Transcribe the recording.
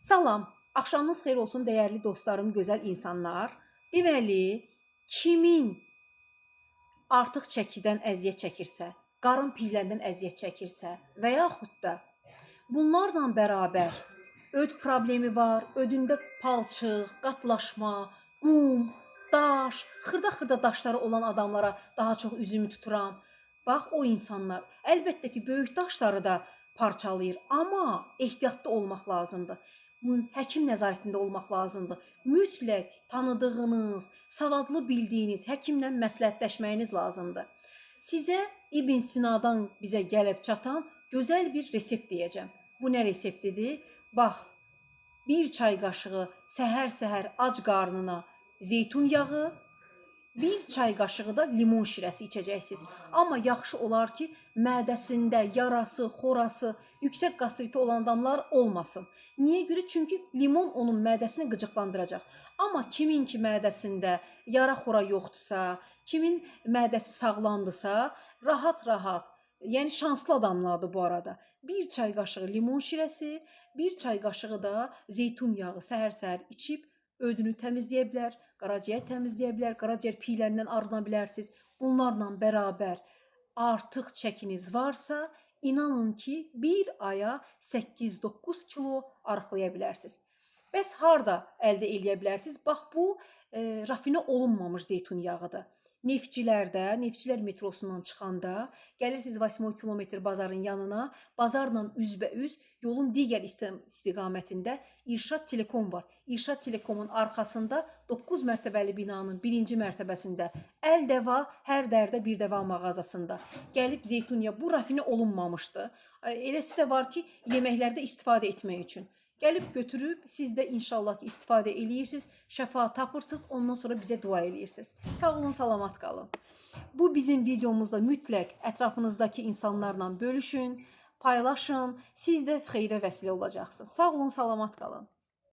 Salam, axşamınız xeyir olsun dəyərli dostlarım, gözəl insanlar. Deməli, kimin artıq çəkidən əziyyət çəkirsə, qarın piylərindən əziyyət çəkirsə və yaxud da bunlarla bərabər öd problemi var, ödündə palçıq, qatlaşma, qum, daş, xırda-xırda daşları olan adamlara daha çox üzümü tuturam. Bax, o insanlar əlbəttə ki, böyük daşları da parçalayır, amma ehtiyatlı olmaq lazımdır. Həkim nəzarətində olmaq lazımdır. Mütləq tanıdığınız, savadlı bildiyiniz həkimlə məsləhətləşməyiniz lazımdır. Sizə İbn Sinadan bizə gəlib çatan gözəl bir resept deyəcəm. Bu nə reseptidir? Bax, bir çay qaşığı səhər-səhər ac qarnına zeytun yağı, bir çay qaşığı da limon şirəsi içəcəksiniz. Amma yaxşı olar ki, mədəsində yarası, xorası, yüksək qastriti olan adamlar olmasın. Niyə görə? Çünki limon onun mədəsini qıcıqlandıracaq. Amma kimin ki mədəsində yara xora yoxdursa, kimin mədəsi sağlamdırsa, rahat-rahat, yəni şanslı adamlardır bu arada. Bir çay qaşığı limon şirəsi, bir çay qaşığı da zeytun yağı səhər-səhər içib ödünü təmizləyə bilər, qaraciyər təmizləyə bilər, qaraciyər piylərindən arına bilərsiniz. Bunlarla bərabər artıq çəkiniz varsa, inanın ki, bir aya 8-9 kilo arıqlaya bilərsiniz. Bəs harda əldə eləyə bilərsiniz? Bax, bu rafinə olunmamış zeytun yağıdır. Neftçilərdə, Neftçilər metrosundan çıxanda gəlirsiniz 8 kilometr bazarın yanına, bazarla üzbəüz yolun digər istiqamətində İrşad Telekom var. İrşad Telekomun arxasında 9 mərtəbəli binanın birinci mərtəbəsində Əl-Dəva, hər dərdə bir dəva mağazasında gəlib zeytun yağı, bu rafinə olunmamışdır. Eləsi də var ki, yeməklərdə istifadə etmək üçün. Gəlib götürüb, siz də inşallah ki, istifadə eləyirsiniz, şəfa tapırsınız, ondan sonra bizə dua eləyirsiniz. Sağ olun, salamat qalın. Bu bizim videomuzda mütləq ətrafınızdakı insanlarla bölüşün, paylaşın, siz də xeyrə vəsilə olacaqsınız. Sağ olun, salamat qalın.